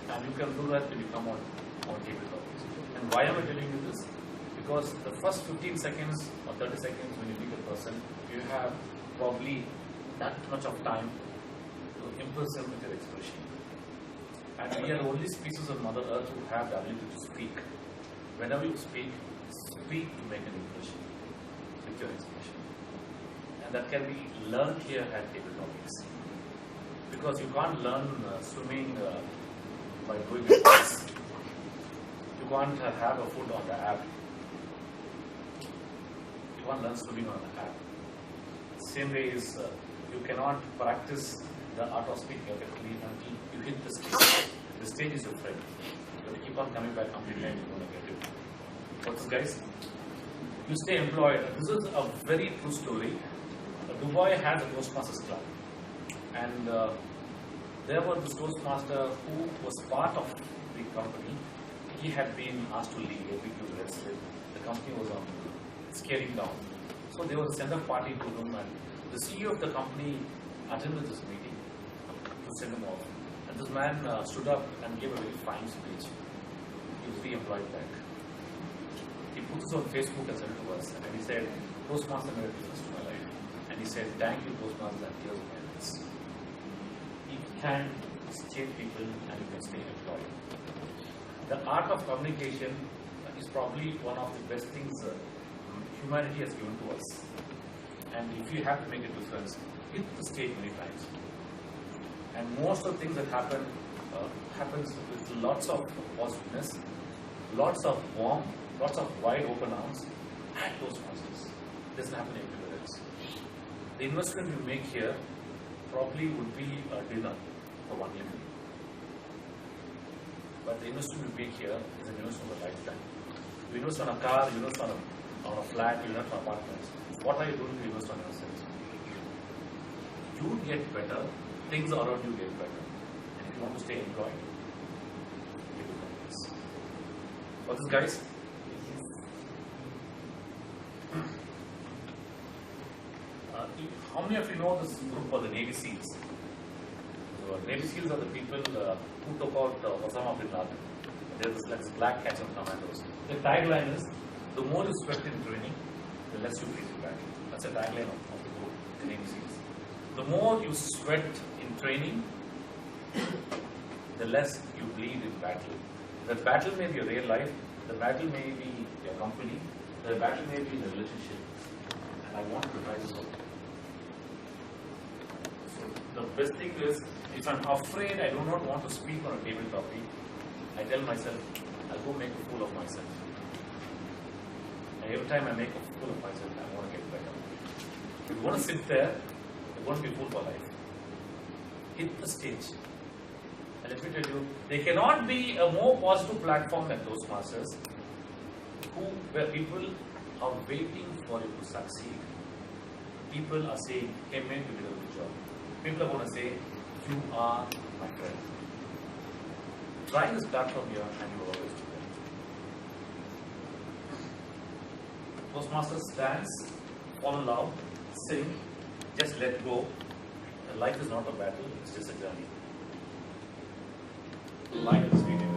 And you can do that when you come on table topics. And why am I telling you this? Because the first 15 seconds or 30 seconds when you meet a person, you have probably that much of time to impress them with your expression. And we are the only species on Mother Earth who have the ability to speak. Whenever you speak to make an impression with your expression. And that can be learned here at table topics. Because you can't learn swimming by doing it. You can't have a foot on the app. You can't learn swimming on the app. Same way is you cannot practice the art of speaking effectively until you hit the stage. The stage is your friend. You have to keep on coming back until you're going to get it. What's this, guys? You stay employed. This is a very true story. Dubai has a Toastmasters club. And there was this Toastmaster who was part of the company. He had been asked to leave because the company was on scaling down. So there was a send-off party to him, and the CEO of the company attended this meeting to send him off. And this man stood up and gave a very fine speech. He was re-employed back. He put this on Facebook and sent it to us, and he said, Toastmaster made a difference to my life. And he said, thank you, Toastmaster, and here's my advice. You can change people and you can stay employed. The art of communication is probably one of the best things humanity has given to us. And if you have to make a difference, hit the stage many times. And most of the things that happen happens with lots of positiveness, lots of warmth, lots of wide open arms, and Toastmasters. It doesn't happen everywhere else. The investment you make here probably would be a dinner for one evening. But the investment you make here is an investment of a lifetime. You invest on a car, you invest on a flat, you invest on apartments. What are you doing to invest on yourself? You get better, things around you get better. And if you want to stay employed, you do this. What's this, guys? How many of you know this group called the Navy SEALs? So, Navy SEALs are the people who took out Osama bin Laden. They're this black hats and commandos. The tagline is, the more you sweat in training, the less you bleed in battle. That's the tagline of the group, the Navy SEALs. The more you sweat in training, the less you bleed in battle. The battle may be your real life, the battle may be your company, the battle may be in the relationship. And I want to try this out. So the best thing is, if I'm afraid I do not want to speak on a table topic, I tell myself, I'll go make a fool of myself. And every time I make a fool of myself, I want to get better. If you want to sit there, you want to be fool for life. Hit the stage. And let me tell you, there cannot be a more positive platform than Toastmasters, where people are waiting for you to succeed. People are saying, hey man, you did a good job. People are going to say, you are my friend. Try this platform here and you will always do that. Toastmasters dance, fall in love, sing, just let go. Life is not a battle, it's just a journey. Life is beautiful.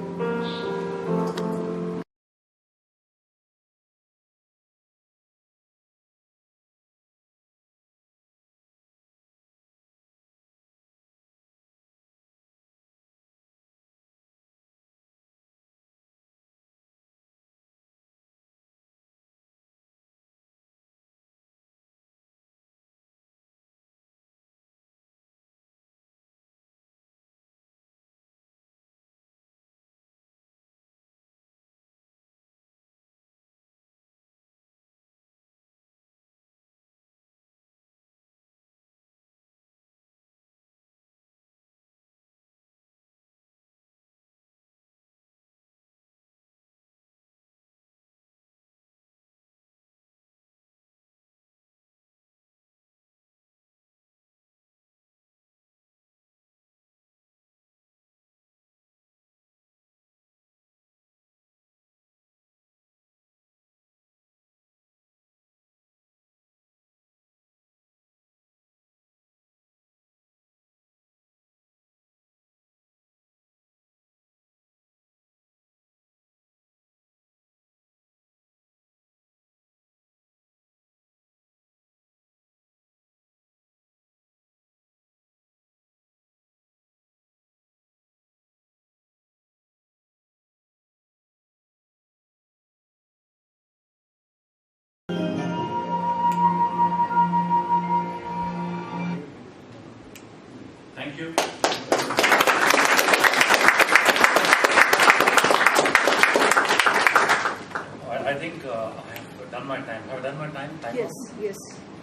done my time. Have I done my time? Time Yes, was yes.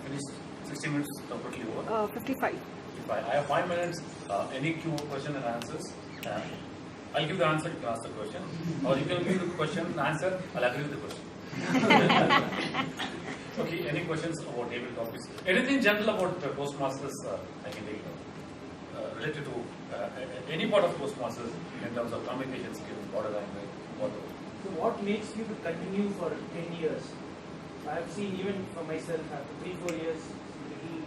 finished. 60 minutes completely over. 55. If I have 5 minutes, any Q question and answers. I'll give the answer, you can ask the question. Or you can give the question and answer, I'll agree with the question. Okay, any questions about table topics? Anything general about Toastmasters, I can take related to any part of Toastmasters in terms of communication skills, body language, whatever. So what makes you to continue for 10 years? I've seen even for myself after 3-4 years, little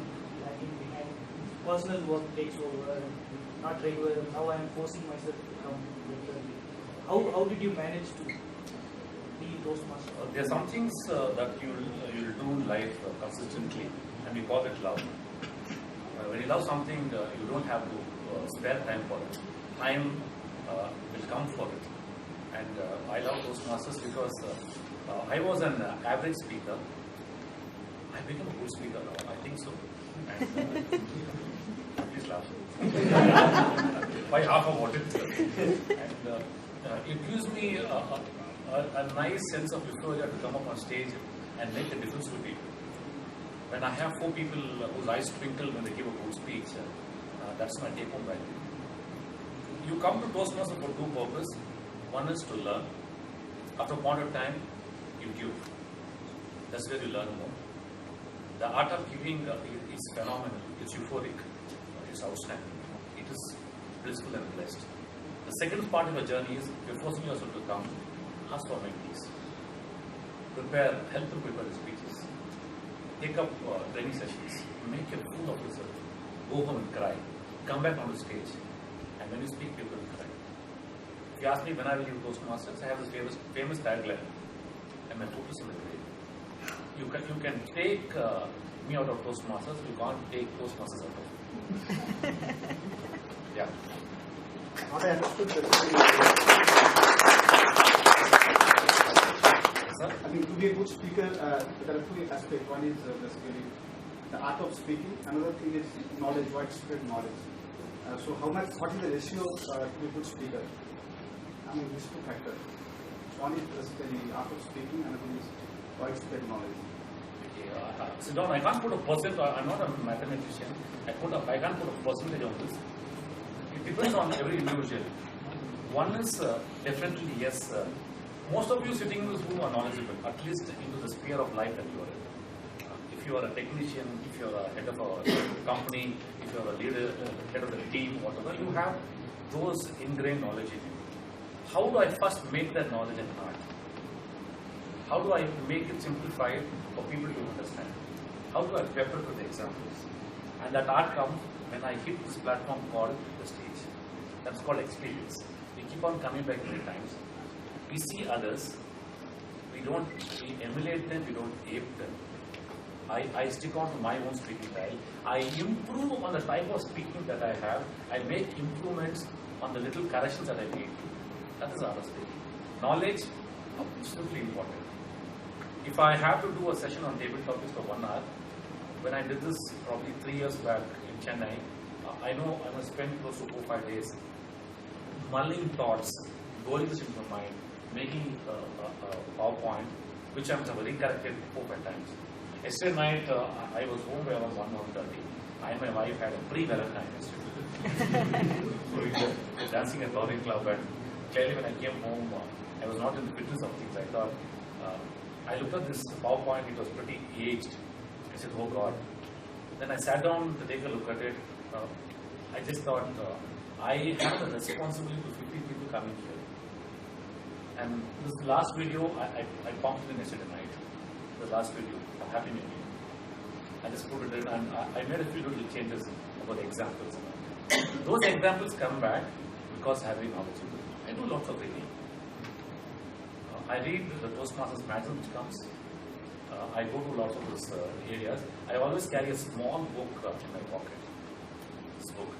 lagging behind. Personal work takes over, and not regular. Now I am forcing myself to come regularly. How did you manage to be Toastmaster? There are some things that you'll do in life consistently, and we call it love. When you love something, you don't have to spare time for it. Time will come for it. And I love Toastmasters because I was an average speaker. I became a good speaker now, I think so. And, please laugh. By half about it. And it gives me a nice sense of euphoria to come up on stage and make a difference to people. When I have 4 people whose eyes twinkle when they give a good speech, that's my take-home value. You come to Toastmasters for 2 purposes. One is to learn. After a point of time, you give. That's where you learn more. The art of giving is phenomenal. It's euphoric. It's outstanding. It is blissful and blessed. The second part of your journey is you're forcing yourself to come, ask for mentees. Help them prepare the speeches. Take up training sessions. Make a fool of yourself. Go home and cry. Come back on the stage. And when you speak, people will cry. If you ask me when I will give Toastmasters, I have this famous tagline. And my focus in the grave. You can take me out of Toastmasters, you can't take Toastmasters out of me. Yeah. What I understood I mean, to be a good speaker, there are 2 aspects. One is basically the art of speaking. Another thing is knowledge, widespread knowledge. So, what is the ratio to a good speaker? I mean, these 2 factors. One is basically art of speaking, another is widespread knowledge. Sit down. I can't put a percent. I'm not a mathematician. I can't put a percentage on this. It depends on every individual. One is definitely yes. Most of you sitting in this room are knowledgeable, at least into the sphere of life that you are in. If you are a technician, if you are a head of a company, if you are a leader, head of the team, whatever, you have those ingrained knowledge in you. How do I first make that knowledge an art? How do I make it simplified for people to understand? How do I pepper with the examples? And that art comes when I hit this platform called the stage. That's called experience. We keep on coming back many times. We see others. We emulate them, we don't ape them. I stick on to my own speaking style. I improve on the type of speaking that I have. I make improvements on the little corrections that I make. That is art of speaking. Knowledge, absolutely important. If I have to do a session on table topics for 1 hour, when I did this probably 3 years back in Chennai, I know I must spend close to 4-5 days mulling thoughts, going this into my mind, making a PowerPoint, which I must have recorrected 4-5 times. Yesterday night, I was home by around 1:30. I and my wife had a pre-Valentine yesterday. So we were dancing at Bowling Club, and clearly when I came home, I was not in the fitness of things. I thought, I looked at this PowerPoint, it was pretty aged. I said, oh God. Then I sat down to take a look at it. I just thought, I have a responsibility to 50 people coming here. And this last video, I pumped it in yesterday night. The last video, Happy New Year. I just put it in, and I made a few little changes about the examples. Those examples come back because I have been knowledgeable. I do lots of reading. I read the Toastmasters magazine which comes. I go to lots of those areas. I always carry a small book in my pocket. This book.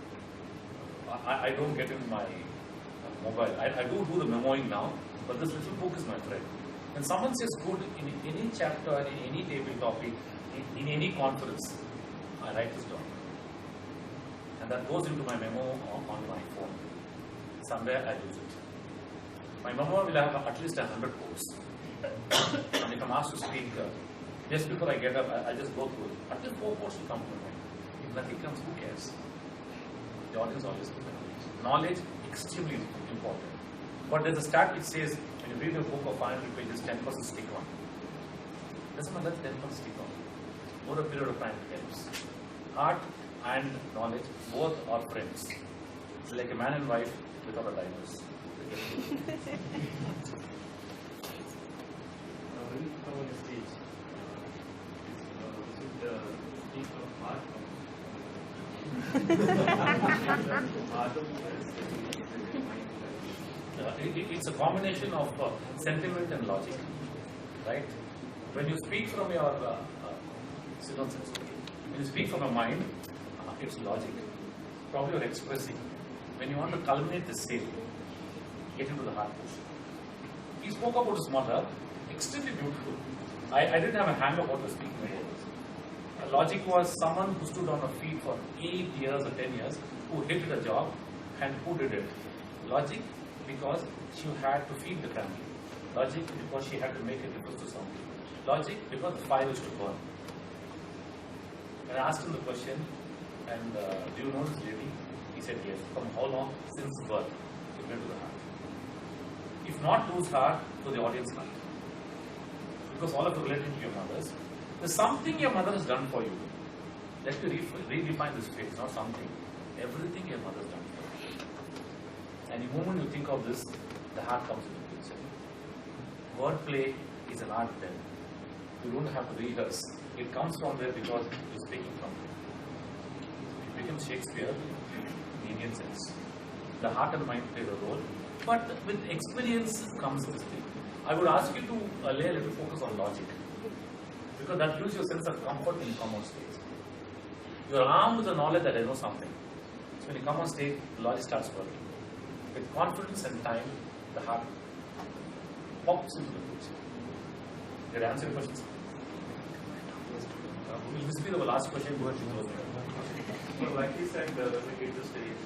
I don't get in my mobile. I do the memoing now, but this little book is my friend. When someone says good in any chapter, in any table topic, in any conference, I write this down. And that goes into my memo on my phone. Somewhere I use it. My memo will have at least 100 quotes. And if I'm asked to speak, just before I get up, I just go through it. At least 4 points will come to my mind. If nothing comes, who cares? The audience always gives knowledge. Knowledge, extremely important. But there's a stat which says, when you read a book of 500 pages, 10% stick on. Doesn't matter, 10% stick on. Over a period of time, it helps. Art and knowledge, both are friends. It's like a man and wife without a divorce. When you come on the stage, is it the speak of art It's a combination of sentiment and logic, right? When you speak from your when you speak from your mind, it's logic. Probably you're expressing. When you want to culminate the sale, get into the heart portion. He spoke about his mother, extremely beautiful. I didn't have a hang of what was speaking about. Logic was someone who stood on her feet for 8 years or 10 years, who hated a job, and who did it. Logic because she had to feed the family. Logic because she had to make a difference to somebody. Logic because the fire was to burn. When I asked him the question, and do you know this lady? He said yes. From how long? Since birth. To get to the heart. If not lose heart, to the audience heart. Because all of you related to your mothers. There's something your mother has done for you. Let me redefine this phrase, not something. Everything your mother has done for you. And the moment you think of this, the heart comes into picture. Wordplay is an art then. You don't have to rehearse. It comes from there because you're speaking from there. It becomes Shakespeare in the Indian sense. The heart and mind play a role. But with experience comes this thing. I would ask you to lay a little focus on logic. Because that gives you a sense of comfort when you come on stage. You are armed with the knowledge that I know something. So when you come on stage, the logic starts working. With confidence and time, the heart pops into the picture. Did I answer your questions? Will this be the last question? So like he said, when we get to stage,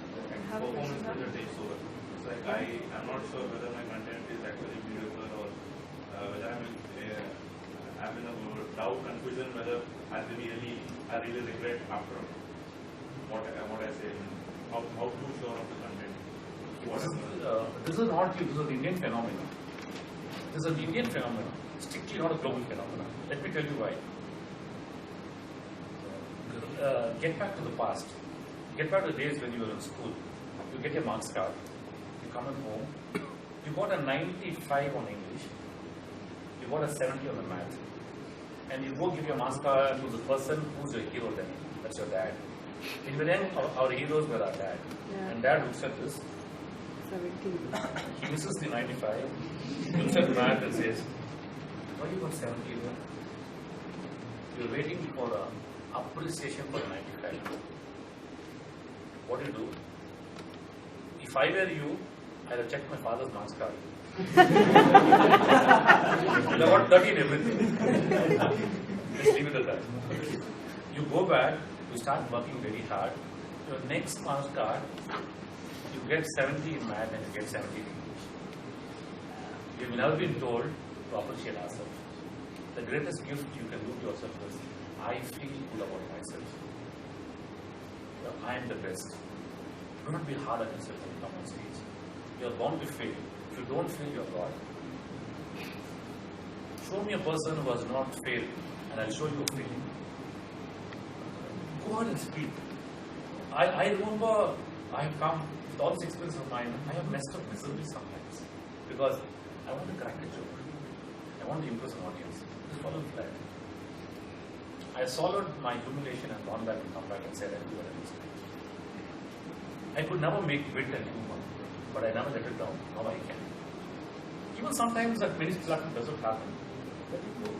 performance pressure takes over. It's like I am not sure whether my content is actually beautiful or whether I'm in a doubt, confusion whether I really regret after what I say. How too sure of the content? This is not you, this is an Indian phenomenon. This is an Indian phenomenon, strictly not a global phenomenon. Let me tell you why. Get back to the past. Get back to the days when you were in school. You get your marks card. You come at home. You got a 95 on English. You got a 70 on the math. And you go give your marks card to the person who's your hero then. That's your dad. In the end, our heroes were our dad. Yeah. And dad looks at this. 17. He misses the 95. Looks at math and says, why you got 70 here? You're waiting for appreciation for 95. What do you do? If I were you, I'd have checked my father's marks card. You got 30 in everything. Just leave it at that. You go back, you start working very hard. Your next marks card, you get 70 in math and you get 70 in English. You've never been told to appreciate ourselves. The greatest gift you can do to yourself is, I feel good about myself. I am the best. Do not be hard on yourself when you come on stage. You are bound to fail. If you don't fail, you are God. Show me a person who has not failed, and I'll show you a failing. Go out and speak. I remember I have come with all this experience of mine. I have messed up miserably sometimes because I want to crack a joke. I want to impress an audience. Just follow the flat. I swallowed my humiliation and gone back and come back and said, I do what I was doing. I could never make wit and humor, but I never let it down. Now I can. Even sometimes at many platforms doesn't happen. Let it go.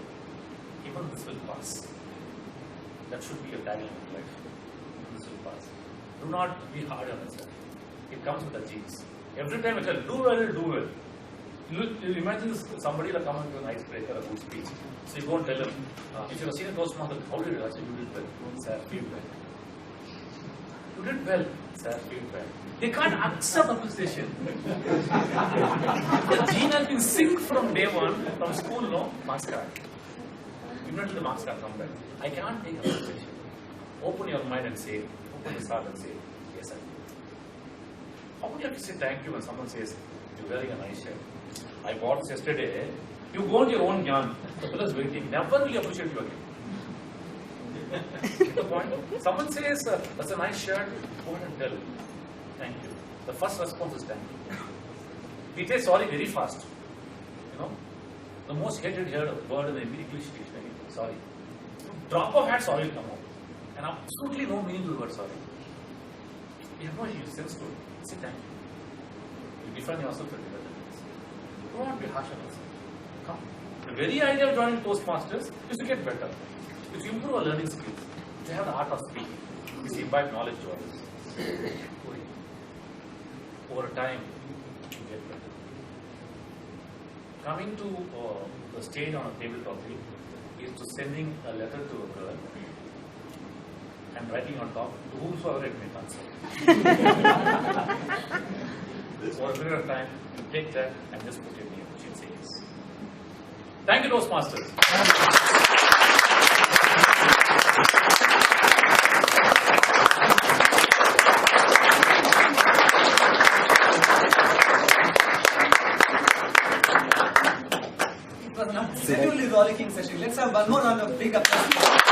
Even this will pass. That should be a tagline of life. Even this will pass. Do not be hard on yourself. It comes with the genes. Every time I tell, do well, do well. You imagine somebody will come and do an icebreaker, a good speech. So you go and tell him, if you're a senior Toastmaster, how did you do? I said, you did well. Sir, feel well. You did well. Sir, feel well. They can't accept appreciation. The gene has been in sync from day one, from school, no, marks card. Immediately the marks card come back. I can't take appreciation. Open your mind and say, open your heart and say, yes, I do. How would you have to say thank you when someone says, you're wearing a nice shirt? I bought this yesterday. You go on your own yarn. The fellow is waiting. Never will appreciate you again. Get the point? Someone says, that's a nice shirt. Go ahead and tell. Thank you. The first response is thank you. We say sorry very fast. You know, the most hated word in the English dictionary. Sorry. Drop of hat, sorry will come out. And absolutely no meaning to the word sorry. You have no sense to it. Say thank you. You define yourself as better. Do not be harsh on yourself. Come. The very idea of joining Toastmasters is to get better. Is to improve our learning skills. To have the art of speaking. Is to imbibe knowledge to others. Over time, you get better. Coming to the stage on a table topic is to sending a letter to a girl and writing on top to whomsoever it may concern. For a period of time, you take that and just put your name. She'll say yes. Thank you, Toastmasters. It was an absolutely rollicking session. Let's have one more round of big applause.